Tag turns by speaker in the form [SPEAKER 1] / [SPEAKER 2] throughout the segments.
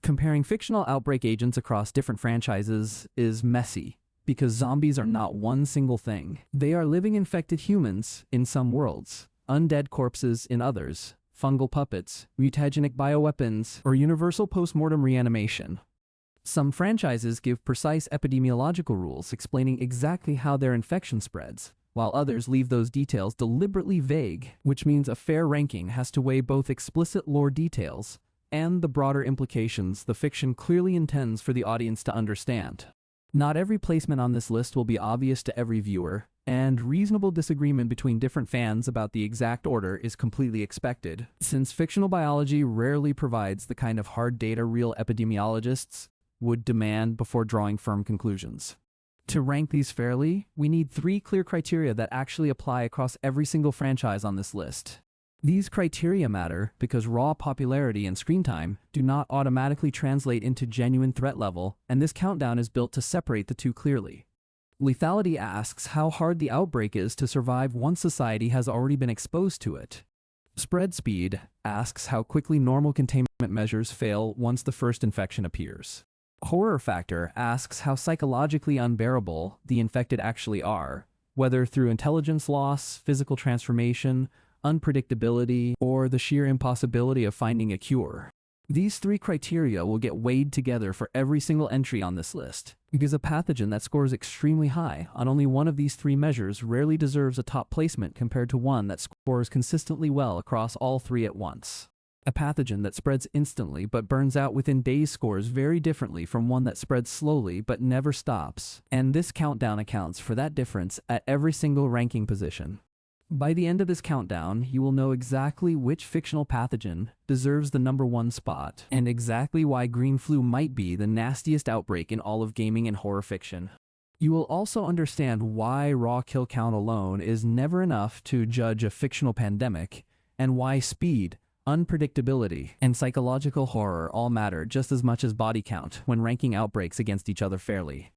[SPEAKER 1] Comparing fictional outbreak agents across different franchises is messy, because zombies are not one single thing. They are living infected humans in some worlds, undead corpses in others, fungal puppets, mutagenic bioweapons, or universal post-mortem reanimation. Some franchises give precise epidemiological rules explaining exactly how their infection spreads, while others leave those details deliberately vague, which means a fair ranking has to weigh both explicit lore details and the broader implications the fiction clearly intends for the audience to understand. Not every placement on this list will be obvious to every viewer, and reasonable disagreement between different fans about the exact order is completely expected, since fictional biology rarely provides the kind of hard data real epidemiologists would demand before drawing firm conclusions. To rank these fairly, we need 3 clear criteria that actually apply across every single franchise on this list. These criteria matter because raw popularity and screen time do not automatically translate into genuine threat level, and this countdown is built to separate the two clearly. Lethality asks how hard the outbreak is to survive once society has already been exposed to it. Spread speed asks how quickly normal containment measures fail once the first infection appears. Horror factor asks how psychologically unbearable the infected actually are, whether through intelligence loss, physical transformation, unpredictability, or the sheer impossibility of finding a cure. These 3 criteria will get weighed together for every single entry on this list, because a pathogen that scores extremely high on only one of these 3 measures rarely deserves a top placement compared to one that scores consistently well across all 3 at once. A pathogen that spreads instantly but burns out within days scores very differently from one that spreads slowly but never stops, and this countdown accounts for that difference at every single ranking position. By the end of this countdown, you will know exactly which fictional pathogen deserves the number 1 spot, and exactly why green flu might be the nastiest outbreak in all of gaming and horror fiction. You will also understand why raw kill count alone is never enough to judge a fictional pandemic, and why speed, unpredictability, and psychological horror all matter just as much as body count when ranking outbreaks against each other fairly.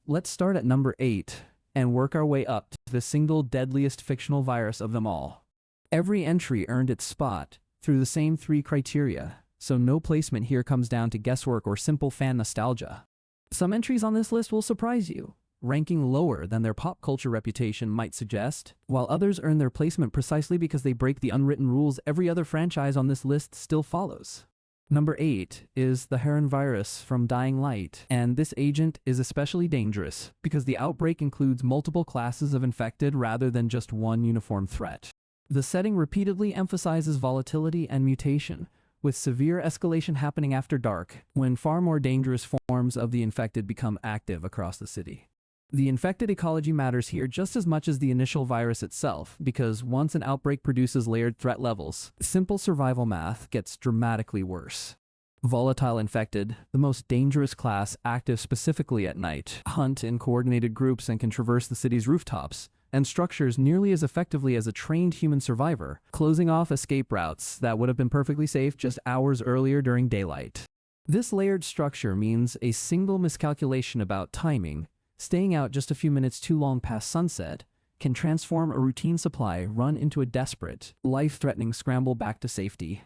[SPEAKER 1] Let's start at number 8. And work our way up to the single deadliest fictional virus of them all. Every entry earned its spot through the same 3 criteria, so no placement here comes down to guesswork or simple fan nostalgia. Some entries on this list will surprise you, ranking lower than their pop culture reputation might suggest, while others earn their placement precisely because they break the unwritten rules every other franchise on this list still follows. Number 8 is the Harran Virus from Dying Light, and this agent is especially dangerous because the outbreak includes multiple classes of infected rather than just one uniform threat. The setting repeatedly emphasizes volatility and mutation, with severe escalation happening after dark, when far more dangerous forms of the infected become active across the city. The infected ecology matters here just as much as the initial virus itself, because once an outbreak produces layered threat levels, simple survival math gets dramatically worse. Volatile infected, the most dangerous class active specifically at night, hunt in coordinated groups and can traverse the city's rooftops and structures nearly as effectively as a trained human survivor, closing off escape routes that would have been perfectly safe just hours earlier during daylight. This layered structure means a single miscalculation about timing, staying out just a few minutes too long past sunset, can transform a routine supply run into a desperate, life-threatening scramble back to safety.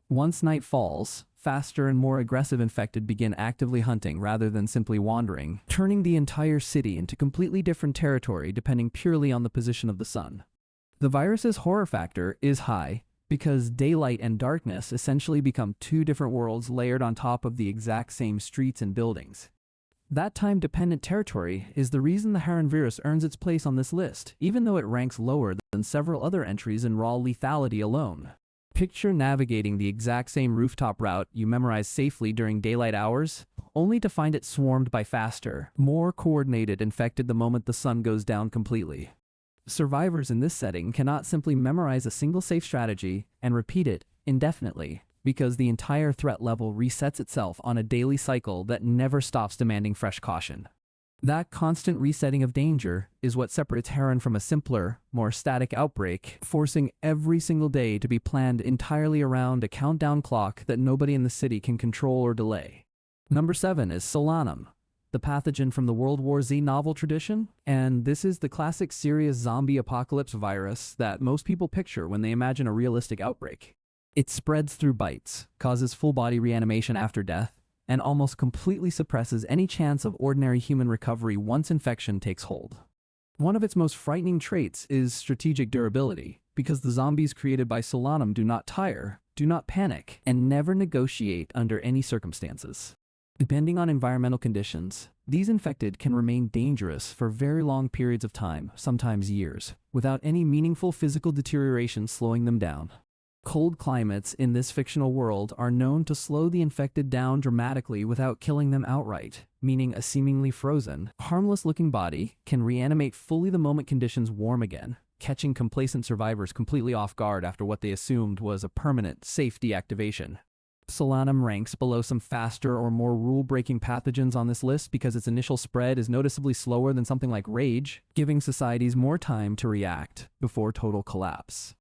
[SPEAKER 1] Once night falls, faster and more aggressive infected begin actively hunting rather than simply wandering, turning the entire city into completely different territory depending purely on the position of the sun. The virus's horror factor is high because daylight and darkness essentially become 2 different worlds layered on top of the exact same streets and buildings. That time-dependent territory is the reason the Harran Virus earns its place on this list, even though it ranks lower than several other entries in raw lethality alone. Picture navigating the exact same rooftop route you memorized safely during daylight hours, only to find it swarmed by faster, more coordinated infected the moment the sun goes down completely. Survivors in this setting cannot simply memorize a single safe strategy and repeat it indefinitely, because the entire threat level resets itself on a daily cycle that never stops demanding fresh caution. That constant resetting of danger is what separates Harran from a simpler, more static outbreak, forcing every single day to be planned entirely around a countdown clock that nobody in the city can control or delay. Number 7 is Solanum, the pathogen from the World War Z novel tradition, and this is the classic serious zombie apocalypse virus that most people picture when they imagine a realistic outbreak. It spreads through bites, causes full-body reanimation after death, and almost completely suppresses any chance of ordinary human recovery once infection takes hold. One of its most frightening traits is strategic durability, because the zombies created by Solanum do not tire, do not panic, and never negotiate under any circumstances. Depending on environmental conditions, these infected can remain dangerous for very long periods of time, sometimes years, without any meaningful physical deterioration slowing them down. Cold climates in this fictional world are known to slow the infected down dramatically without killing them outright, meaning a seemingly frozen, harmless-looking body can reanimate fully the moment conditions warm again, catching complacent survivors completely off guard after what they assumed was a permanent, safe deactivation. Solanum ranks below some faster or more rule-breaking pathogens on this list because its initial spread is noticeably slower than something like rage, giving societies more time to react before total collapse.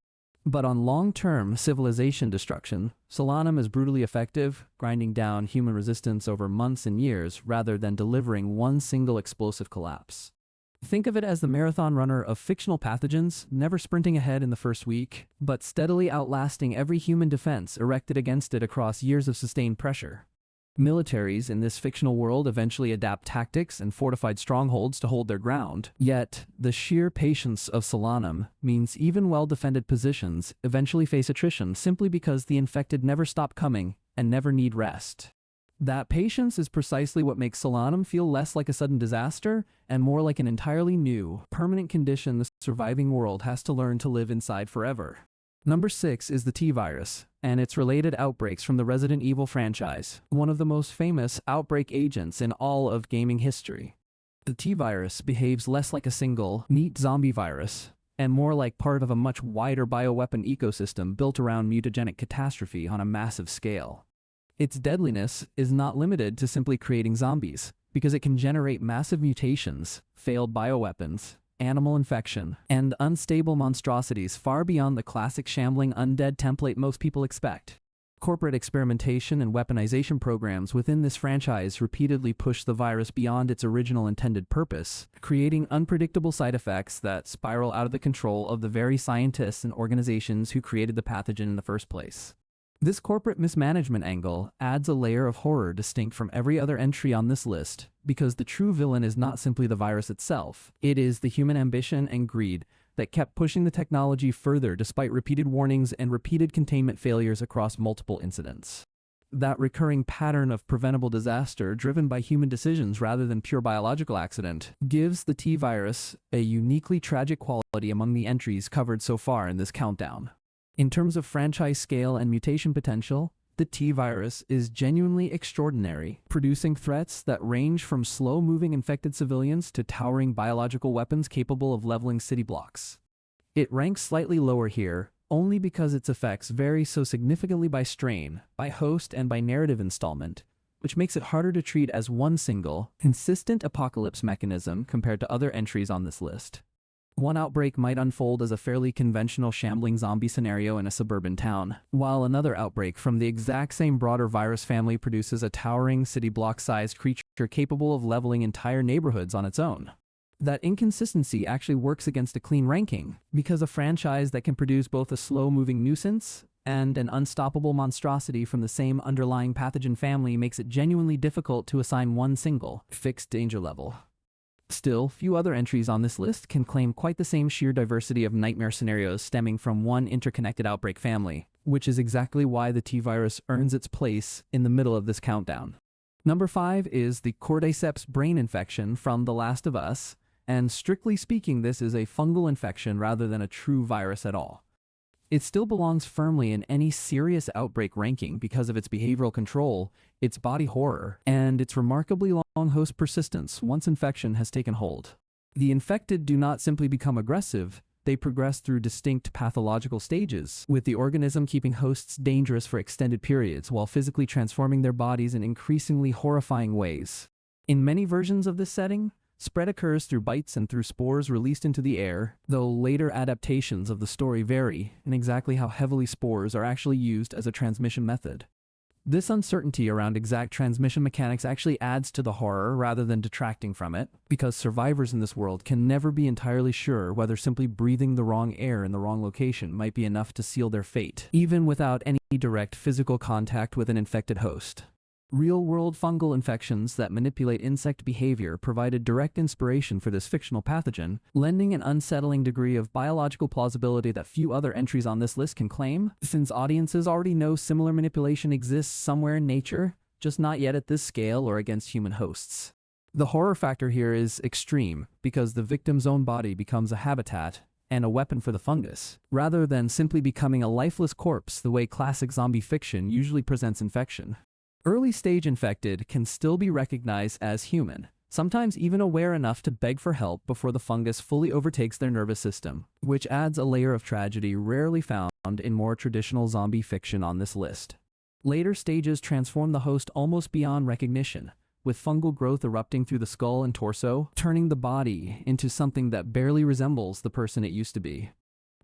[SPEAKER 1] But on long-term civilization destruction, Solanum is brutally effective, grinding down human resistance over months and years rather than delivering one single explosive collapse. Think of it as the marathon runner of fictional pathogens, never sprinting ahead in the first week, but steadily outlasting every human defense erected against it across years of sustained pressure. Militaries in this fictional world eventually adapt tactics and fortified strongholds to hold their ground, yet the sheer patience of Solanum means even well-defended positions eventually face attrition simply because the infected never stop coming and never need rest. That patience is precisely what makes Solanum feel less like a sudden disaster and more like an entirely new, permanent condition the surviving world has to learn to live inside forever. Number 6 is the T-Virus, and its related outbreaks from the Resident Evil franchise, one of the most famous outbreak agents in all of gaming history. The T-Virus behaves less like a single, neat zombie virus, and more like part of a much wider bioweapon ecosystem built around mutagenic catastrophe on a massive scale. Its deadliness is not limited to simply creating zombies, because it can generate massive mutations, failed bioweapons, animal infection, and unstable monstrosities far beyond the classic shambling undead template most people expect. Corporate experimentation and weaponization programs within this franchise repeatedly push the virus beyond its original intended purpose, creating unpredictable side effects that spiral out of the control of the very scientists and organizations who created the pathogen in the first place. This corporate mismanagement angle adds a layer of horror distinct from every other entry on this list, because the true villain is not simply the virus itself, it is the human ambition and greed that kept pushing the technology further despite repeated warnings and repeated containment failures across multiple incidents. That recurring pattern of preventable disaster driven by human decisions rather than pure biological accident gives the T-Virus a uniquely tragic quality among the entries covered so far in this countdown. In terms of franchise scale and mutation potential, the T-Virus is genuinely extraordinary, producing threats that range from slow-moving infected civilians to towering biological weapons capable of leveling city blocks. It ranks slightly lower here, only because its effects vary so significantly by strain, by host, and by narrative installment, which makes it harder to treat as one single, consistent apocalypse mechanism compared to other entries on this list. One outbreak might unfold as a fairly conventional shambling zombie scenario in a suburban town, while another outbreak from the exact same broader virus family produces a towering city block-sized creature capable of leveling entire neighborhoods on its own. That inconsistency actually works against a clean ranking, because a franchise that can produce both a slow-moving nuisance and an unstoppable monstrosity from the same underlying pathogen family makes it genuinely difficult to assign one single, fixed danger level. Still, few other entries on this list can claim quite the same sheer diversity of nightmare scenarios stemming from one interconnected outbreak family, which is exactly why the T-Virus earns its place in the middle of this countdown. Number 5 is the Cordyceps brain infection from The Last of Us, and strictly speaking this is a fungal infection rather than a true virus at all. It still belongs firmly in any serious outbreak ranking because of its behavioral control, its body horror, and its remarkably long host persistence once infection has taken hold. The infected do not simply become aggressive, they progress through distinct pathological stages, with the organism keeping hosts dangerous for extended periods while physically transforming their bodies in increasingly horrifying ways. In many versions of this setting, spread occurs through bites and through spores released into the air, though later adaptations of the story vary in exactly how heavily spores are actually used as a transmission method. This uncertainty around exact transmission mechanics actually adds to the horror rather than detracting from it, because survivors in this world can never be entirely sure whether simply breathing the wrong air in the wrong location might be enough to seal their fate, even without any direct physical contact with an infected host. Real-world fungal infections that manipulate insect behavior provided direct inspiration for this fictional pathogen, lending an unsettling degree of biological plausibility that few other entries on this list can claim, since audiences already know similar manipulation exists somewhere in nature, just not yet at this scale or against human hosts. The horror factor here is extreme, because the victim's own body becomes a habitat and a weapon for the fungus, rather than simply becoming a lifeless corpse the way classic zombie fiction usually presents infection. Early-stage infected can still be recognized as human, sometimes even aware enough to beg for help before the fungus fully overtakes their nervous system, which adds a layer of tragedy rarely found in more traditional zombie fiction on this list. Later stages transform the host almost beyond recognition, with fungal growth erupting through the skull and torso, turning the body into something that barely resembles the person it used to be.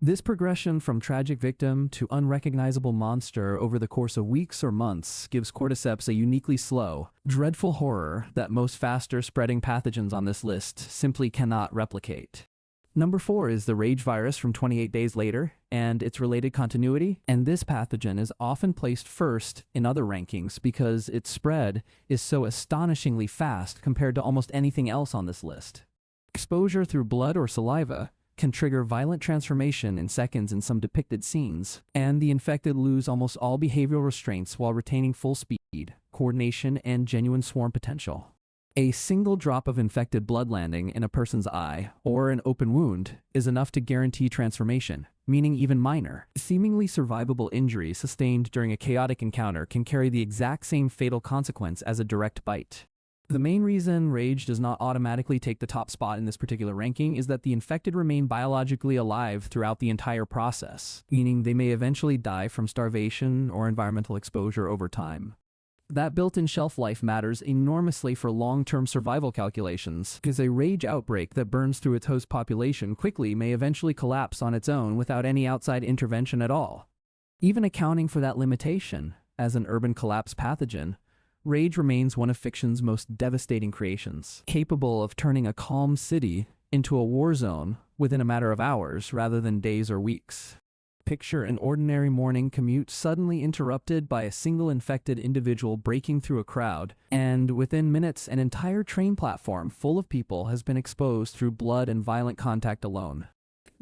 [SPEAKER 1] This progression from tragic victim to unrecognizable monster over the course of weeks or months gives Cordyceps a uniquely slow, dreadful horror that most faster-spreading pathogens on this list simply cannot replicate. Number 4 is the Rage virus from 28 Days Later and its related continuity, and this pathogen is often placed first in other rankings because its spread is so astonishingly fast compared to almost anything else on this list. Exposure through blood or saliva can trigger violent transformation in seconds in some depicted scenes, and the infected lose almost all behavioral restraints while retaining full speed, coordination, and genuine swarm potential. A single drop of infected blood landing in a person's eye or an open wound is enough to guarantee transformation, meaning even minor, seemingly survivable injury sustained during a chaotic encounter can carry the exact same fatal consequence as a direct bite. The main reason Rage does not automatically take the top spot in this particular ranking is that the infected remain biologically alive throughout the entire process, meaning they may eventually die from starvation or environmental exposure over time. That built-in shelf life matters enormously for long-term survival calculations, because a Rage outbreak that burns through its host population quickly may eventually collapse on its own without any outside intervention at all. Even accounting for that limitation, as an urban collapse pathogen, Rage remains one of fiction's most devastating creations, capable of turning a calm city into a war zone within a matter of hours rather than days or weeks. Picture an ordinary morning commute suddenly interrupted by a single infected individual breaking through a crowd, and within minutes an entire train platform full of people has been exposed through blood and violent contact alone.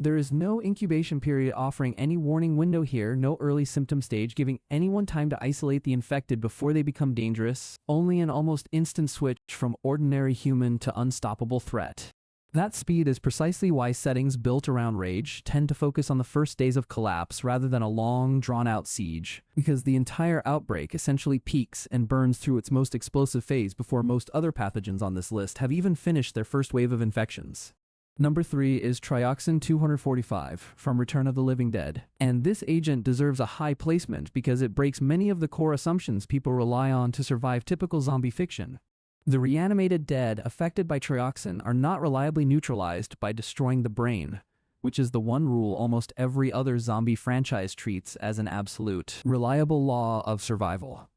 [SPEAKER 1] There is no incubation period offering any warning window here, no early symptom stage giving anyone time to isolate the infected before they become dangerous, only an almost instant switch from ordinary human to unstoppable threat. That speed is precisely why settings built around Rage tend to focus on the first days of collapse rather than a long, drawn-out siege, because the entire outbreak essentially peaks and burns through its most explosive phase before most other pathogens on this list have even finished their first wave of infections. Number 3 is Trioxin 245 from Return of the Living Dead, and this agent deserves a high placement because it breaks many of the core assumptions people rely on to survive typical zombie fiction. The reanimated dead affected by trioxin are not reliably neutralized by destroying the brain, which is the one rule almost every other zombie franchise treats as an absolute, reliable law of survival.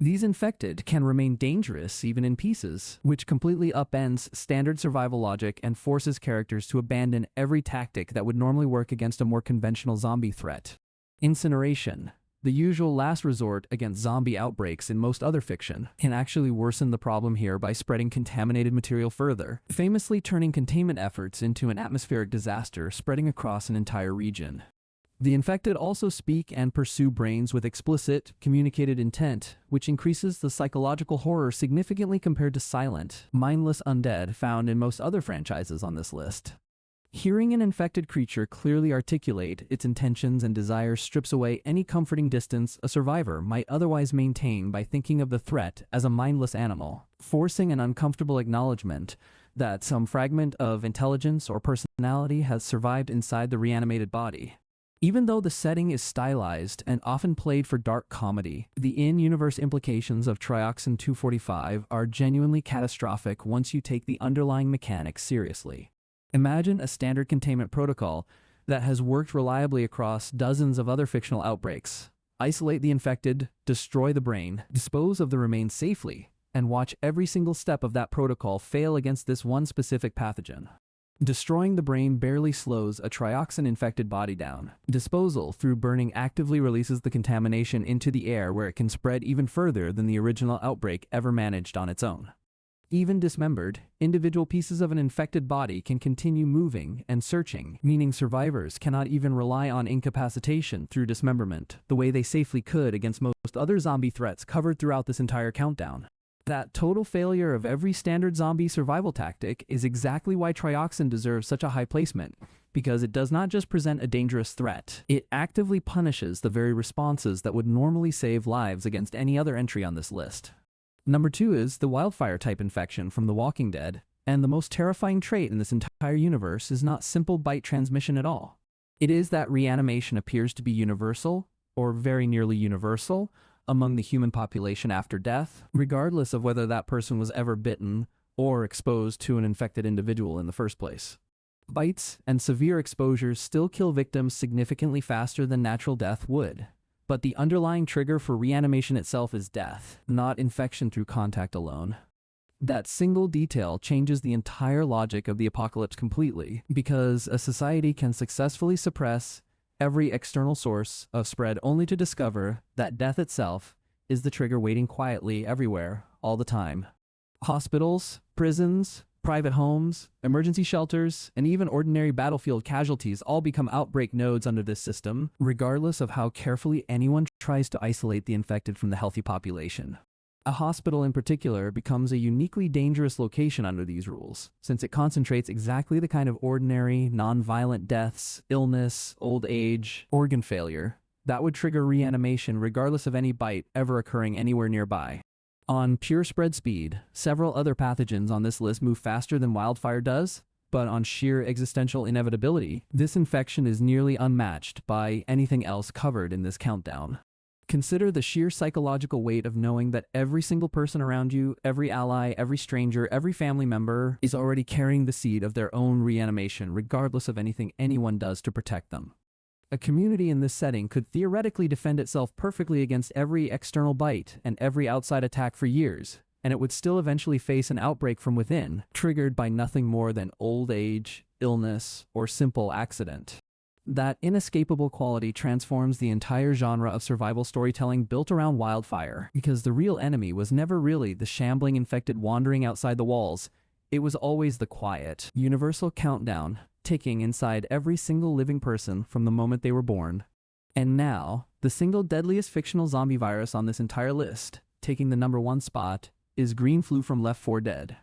[SPEAKER 1] These infected can remain dangerous even in pieces, which completely upends standard survival logic and forces characters to abandon every tactic that would normally work against a more conventional zombie threat. Incineration, the usual last resort against zombie outbreaks in most other fiction, can actually worsen the problem here by spreading contaminated material further, famously turning containment efforts into an atmospheric disaster spreading across an entire region. The infected also speak and pursue brains with explicit, communicated intent, which increases the psychological horror significantly compared to silent, mindless undead found in most other franchises on this list. Hearing an infected creature clearly articulate its intentions and desires strips away any comforting distance a survivor might otherwise maintain by thinking of the threat as a mindless animal, forcing an uncomfortable acknowledgement that some fragment of intelligence or personality has survived inside the reanimated body. Even though the setting is stylized and often played for dark comedy, the in-universe implications of Trioxin 245 are genuinely catastrophic once you take the underlying mechanics seriously. Imagine a standard containment protocol that has worked reliably across dozens of other fictional outbreaks. Isolate the infected, destroy the brain, dispose of the remains safely, and watch every single step of that protocol fail against this one specific pathogen. Destroying the brain barely slows a trioxin-infected body down. Disposal through burning actively releases the contamination into the air, where it can spread even further than the original outbreak ever managed on its own. Even dismembered, individual pieces of an infected body can continue moving and searching, meaning survivors cannot even rely on incapacitation through dismemberment the way they safely could against most other zombie threats covered throughout this entire countdown. That total failure of every standard zombie survival tactic is exactly why trioxin deserves such a high placement, because it does not just present a dangerous threat, it actively punishes the very responses that would normally save lives against any other entry on this list. Number 2 is the wildfire-type infection from The Walking Dead, and the most terrifying trait in this entire universe is not simple bite transmission at all. It is that reanimation appears to be universal, or very nearly universal, among the human population after death, regardless of whether that person was ever bitten or exposed to an infected individual in the first place. Bites and severe exposures still kill victims significantly faster than natural death would, but the underlying trigger for reanimation itself is death, not infection through contact alone. That single detail changes the entire logic of the apocalypse completely, because a society can successfully suppress every external source of spread only to discover that death itself is the trigger waiting quietly everywhere, all the time. Hospitals, prisons, private homes, emergency shelters, and even ordinary battlefield casualties all become outbreak nodes under this system, regardless of how carefully anyone tries to isolate the infected from the healthy population. A hospital in particular becomes a uniquely dangerous location under these rules, since it concentrates exactly the kind of ordinary, non-violent deaths, illness, old age, organ failure that would trigger reanimation regardless of any bite ever occurring anywhere nearby. On pure spread speed, several other pathogens on this list move faster than wildfire does, but on sheer existential inevitability, this infection is nearly unmatched by anything else covered in this countdown. Consider the sheer psychological weight of knowing that every single person around you, every ally, every stranger, every family member is already carrying the seed of their own reanimation, regardless of anything anyone does to protect them. A community in this setting could theoretically defend itself perfectly against every external bite and every outside attack for years, and it would still eventually face an outbreak from within, triggered by nothing more than old age, illness, or simple accident. That inescapable quality transforms the entire genre of survival storytelling built around wildfire, because the real enemy was never really the shambling infected wandering outside the walls. It was always the quiet, universal countdown, ticking inside every single living person from the moment they were born. And now, the single deadliest fictional zombie virus on this entire list, taking the number 1 spot, is green flu from Left 4 Dead.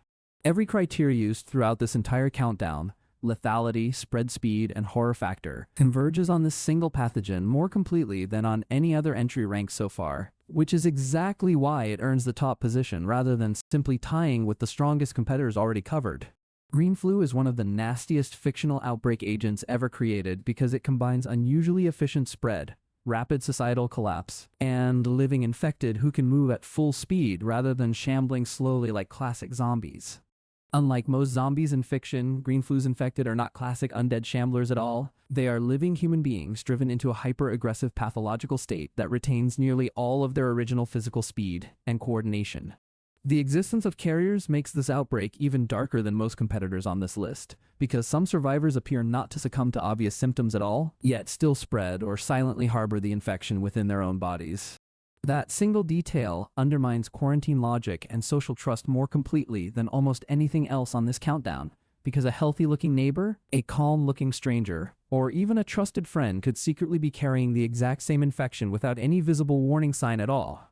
[SPEAKER 1] Every criteria used throughout this entire countdown, lethality, spread speed, and horror factor, converges on this single pathogen more completely than on any other entry ranked so far, which is exactly why it earns the top position rather than simply tying with the strongest competitors already covered. Green flu is one of the nastiest fictional outbreak agents ever created because it combines unusually efficient spread, rapid societal collapse, and living infected who can move at full speed rather than shambling slowly like classic zombies. Unlike most zombies in fiction, green flu's infected are not classic undead shamblers at all. They are living human beings driven into a hyper-aggressive pathological state that retains nearly all of their original physical speed and coordination. The existence of carriers makes this outbreak even darker than most competitors on this list, because some survivors appear not to succumb to obvious symptoms at all, yet still spread or silently harbor the infection within their own bodies. That single detail undermines quarantine logic and social trust more completely than almost anything else on this countdown, because a healthy-looking neighbor, a calm-looking stranger, or even a trusted friend could secretly be carrying the exact same infection without any visible warning sign at all.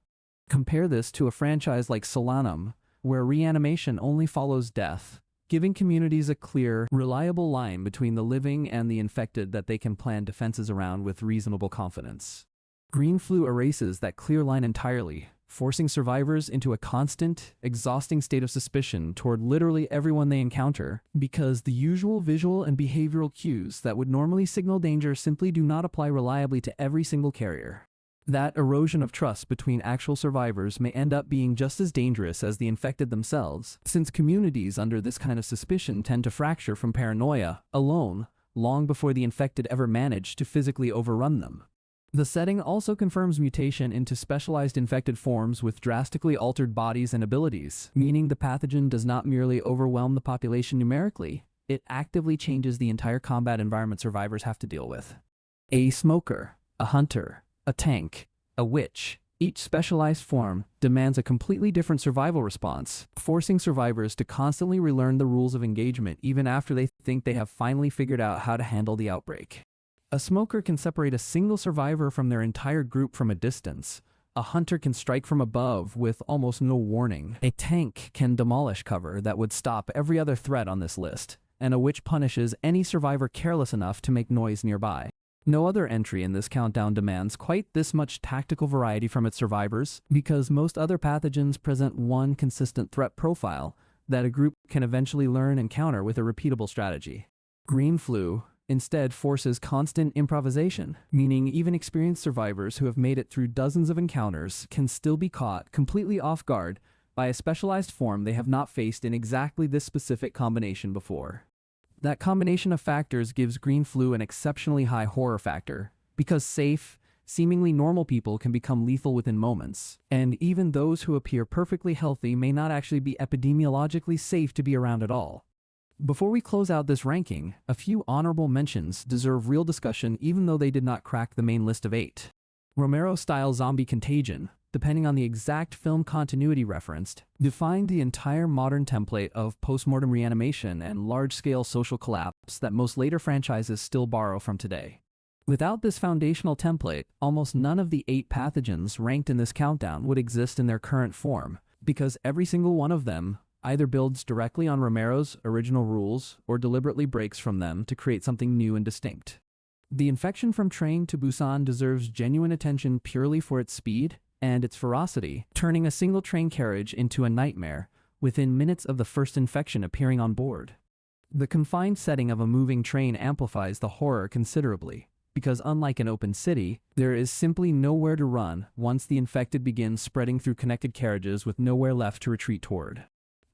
[SPEAKER 1] Compare this to a franchise like Solanum, where reanimation only follows death, giving communities a clear, reliable line between the living and the infected that they can plan defenses around with reasonable confidence. Green flu erases that clear line entirely, forcing survivors into a constant, exhausting state of suspicion toward literally everyone they encounter, because the usual visual and behavioral cues that would normally signal danger simply do not apply reliably to every single carrier. That erosion of trust between actual survivors may end up being just as dangerous as the infected themselves, since communities under this kind of suspicion tend to fracture from paranoia alone long before the infected ever manage to physically overrun them. The setting also confirms mutation into specialized infected forms with drastically altered bodies and abilities, meaning the pathogen does not merely overwhelm the population numerically, it actively changes the entire combat environment survivors have to deal with. A smoker, a hunter, a tank, a witch. Each specialized form demands a completely different survival response, forcing survivors to constantly relearn the rules of engagement even after they think they have finally figured out how to handle the outbreak. A smoker can separate a single survivor from their entire group from a distance. A hunter can strike from above with almost no warning. A tank can demolish cover that would stop every other threat on this list, and a witch punishes any survivor careless enough to make noise nearby. No other entry in this countdown demands quite this much tactical variety from its survivors, because most other pathogens present one consistent threat profile that a group can eventually learn and counter with a repeatable strategy. Green flu instead forces constant improvisation, meaning even experienced survivors who have made it through dozens of encounters can still be caught completely off guard by a specialized form they have not faced in exactly this specific combination before. That combination of factors gives green flu an exceptionally high horror factor, because safe, seemingly normal people can become lethal within moments, and even those who appear perfectly healthy may not actually be epidemiologically safe to be around at all. Before we close out this ranking, a few honorable mentions deserve real discussion even though they did not crack the main list of 8. Romero-style zombie contagion, depending on the exact film continuity referenced, defined the entire modern template of post-mortem reanimation and large-scale social collapse that most later franchises still borrow from today. Without this foundational template, almost none of the 8 pathogens ranked in this countdown would exist in their current form, because every single one of them either builds directly on Romero's original rules or deliberately breaks from them to create something new and distinct. The infection from Train to Busan deserves genuine attention purely for its speed and its ferocity, turning a single train carriage into a nightmare within minutes of the first infection appearing on board. The confined setting of a moving train amplifies the horror considerably, because unlike an open city, there is simply nowhere to run once the infected begins spreading through connected carriages with nowhere left to retreat toward.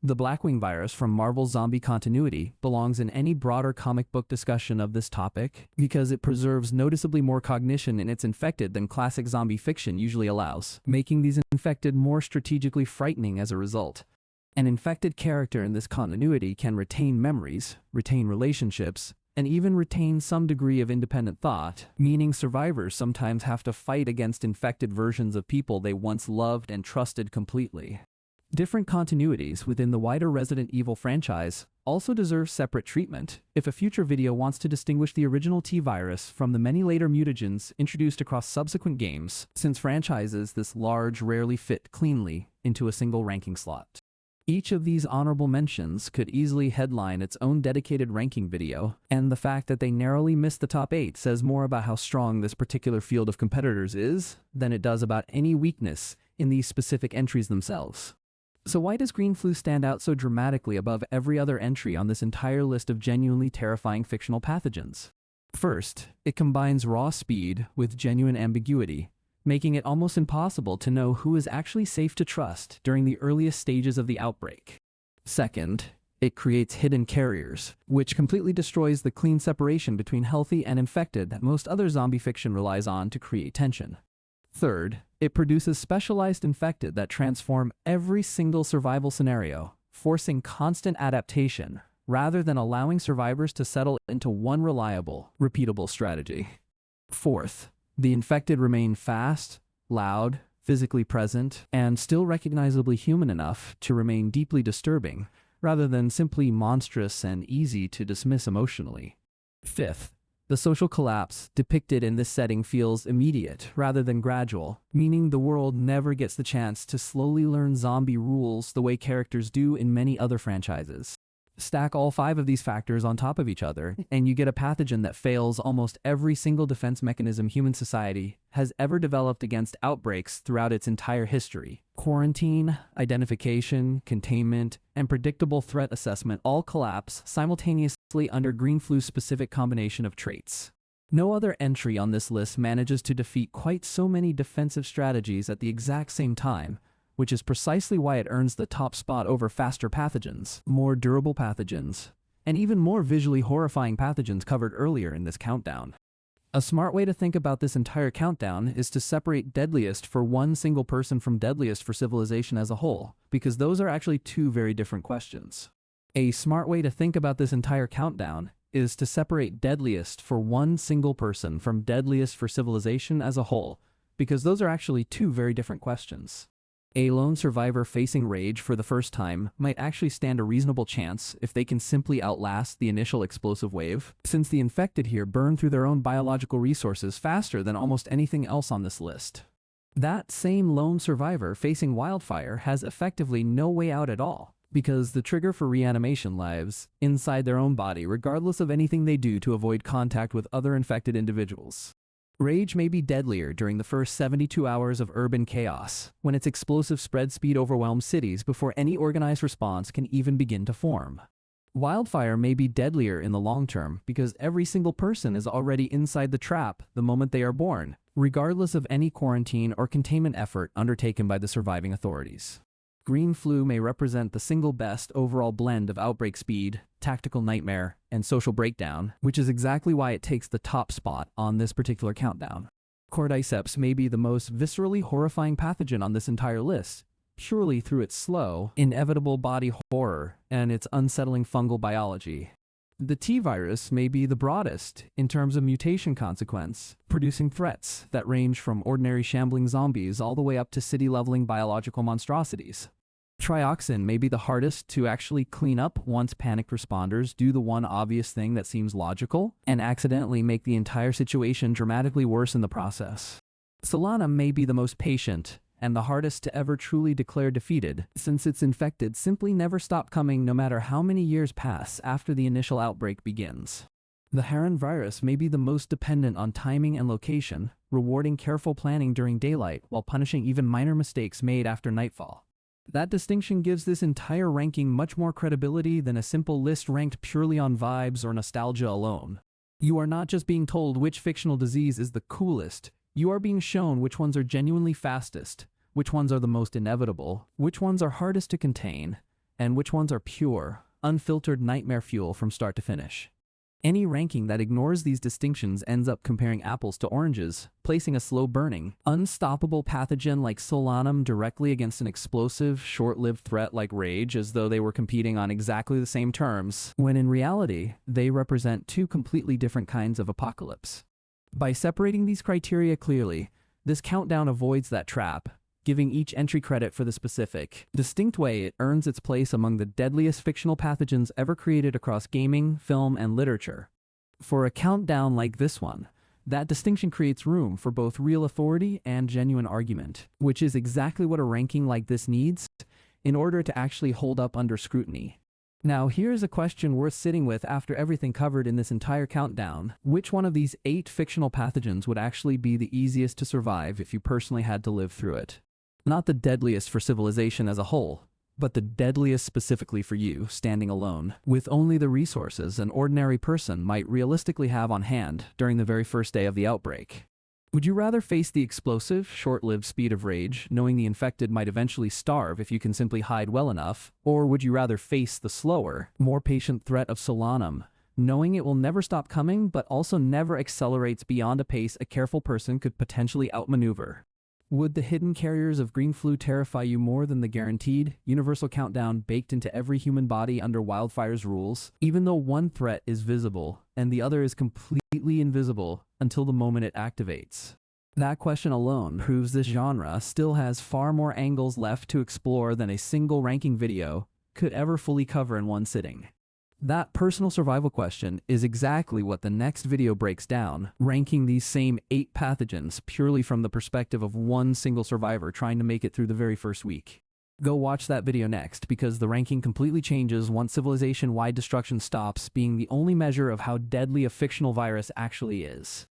[SPEAKER 1] The Blackwing Virus from Marvel's zombie continuity belongs in any broader comic book discussion of this topic because it preserves noticeably more cognition in its infected than classic zombie fiction usually allows, making these infected more strategically frightening as a result. An infected character in this continuity can retain memories, retain relationships, and even retain some degree of independent thought, meaning survivors sometimes have to fight against infected versions of people they once loved and trusted completely. Different continuities within the wider Resident Evil franchise also deserve separate treatment if a future video wants to distinguish the original T-virus from the many later mutagens introduced across subsequent games, since franchises this large rarely fit cleanly into a single ranking slot. Each of these honorable mentions could easily headline its own dedicated ranking video, and the fact that they narrowly missed the top 8 says more about how strong this particular field of competitors is than it does about any weakness in these specific entries themselves. So why does green flu stand out so dramatically above every other entry on this entire list of genuinely terrifying fictional pathogens? First, it combines raw speed with genuine ambiguity, making it almost impossible to know who is actually safe to trust during the earliest stages of the outbreak. Second, it creates hidden carriers, which completely destroys the clean separation between healthy and infected that most other zombie fiction relies on to create tension. Third, it produces specialized infected that transform every single survival scenario, forcing constant adaptation rather than allowing survivors to settle into one reliable, repeatable strategy. Fourth, the infected remain fast, loud, physically present, and still recognizably human enough to remain deeply disturbing, rather than simply monstrous and easy to dismiss emotionally. Fifth, the social collapse depicted in this setting feels immediate rather than gradual, meaning the world never gets the chance to slowly learn zombie rules the way characters do in many other franchises. Stack all 5 of these factors on top of each other, and you get a pathogen that fails almost every single defense mechanism human society has ever developed against outbreaks throughout its entire history. Quarantine, identification, containment, and predictable threat assessment all collapse simultaneously under green flu's specific combination of traits. No other entry on this list manages to defeat quite so many defensive strategies at the exact same time, which is precisely why it earns the top spot over faster pathogens, more durable pathogens, and even more visually horrifying pathogens covered earlier in this countdown. A smart way to think about this entire countdown is to separate Deadliest for one single person from Deadliest for civilization as a whole, because those are actually 2 very different questions. A smart way to think about this entire countdown is to separate Deadliest for one single person from Deadliest for civilization as a whole, because those are actually two very different questions. A lone survivor facing rage for the first time might actually stand a reasonable chance if they can simply outlast the initial explosive wave, since the infected here burn through their own biological resources faster than almost anything else on this list. That same lone survivor facing wildfire has effectively no way out at all, because the trigger for reanimation lives inside their own body regardless of anything they do to avoid contact with other infected individuals. Rage may be deadlier during the first 72 hours of urban chaos, when its explosive spread speed overwhelms cities before any organized response can even begin to form. Wildfire may be deadlier in the long term because every single person is already inside the trap the moment they are born, regardless of any quarantine or containment effort undertaken by the surviving authorities. Green flu may represent the single best overall blend of outbreak speed, tactical nightmare, and social breakdown, which is exactly why it takes the top spot on this particular countdown. Cordyceps may be the most viscerally horrifying pathogen on this entire list, purely through its slow, inevitable body horror and its unsettling fungal biology. The T-virus may be the broadest in terms of mutation consequence, producing threats that range from ordinary shambling zombies all the way up to city-leveling biological monstrosities. Trioxin may be the hardest to actually clean up once panicked responders do the one obvious thing that seems logical and accidentally make the entire situation dramatically worse in the process. Solanum may be the most patient and the hardest to ever truly declare defeated, since its infected simply never stop coming no matter how many years pass after the initial outbreak begins. The Harran Virus may be the most dependent on timing and location, rewarding careful planning during daylight while punishing even minor mistakes made after nightfall. That distinction gives this entire ranking much more credibility than a simple list ranked purely on vibes or nostalgia alone. You are not just being told which fictional disease is the coolest, you are being shown which ones are genuinely fastest, which ones are the most inevitable, which ones are hardest to contain, and which ones are pure, unfiltered nightmare fuel from start to finish. Any ranking that ignores these distinctions ends up comparing apples to oranges, placing a slow-burning, unstoppable pathogen like Solanum directly against an explosive, short-lived threat like Rage as though they were competing on exactly the same terms, when in reality, they represent two completely different kinds of apocalypse. By separating these criteria clearly, this countdown avoids that trap, giving each entry credit for the specific, distinct way it earns its place among the deadliest fictional pathogens ever created across gaming, film, and literature. For a countdown like this one, that distinction creates room for both real authority and genuine argument, which is exactly what a ranking like this needs in order to actually hold up under scrutiny. Now, here's a question worth sitting with after everything covered in this entire countdown. Which one of these 8 fictional pathogens would actually be the easiest to survive if you personally had to live through it? Not the deadliest for civilization as a whole, but the deadliest specifically for you, standing alone, with only the resources an ordinary person might realistically have on hand during the very first day of the outbreak. Would you rather face the explosive, short-lived speed of Rage, knowing the infected might eventually starve if you can simply hide well enough, or would you rather face the slower, more patient threat of Solanum, knowing it will never stop coming but also never accelerates beyond a pace a careful person could potentially outmaneuver? Would the hidden carriers of green flu terrify you more than the guaranteed, universal countdown baked into every human body under wildfire's rules, even though one threat is visible and the other is completely invisible until the moment it activates? That question alone proves this genre still has far more angles left to explore than a single ranking video could ever fully cover in one sitting. That personal survival question is exactly what the next video breaks down, ranking these same 8 pathogens purely from the perspective of one single survivor trying to make it through the very first week. Go watch that video next, because the ranking completely changes once civilization-wide destruction stops being the only measure of how deadly a fictional virus actually is.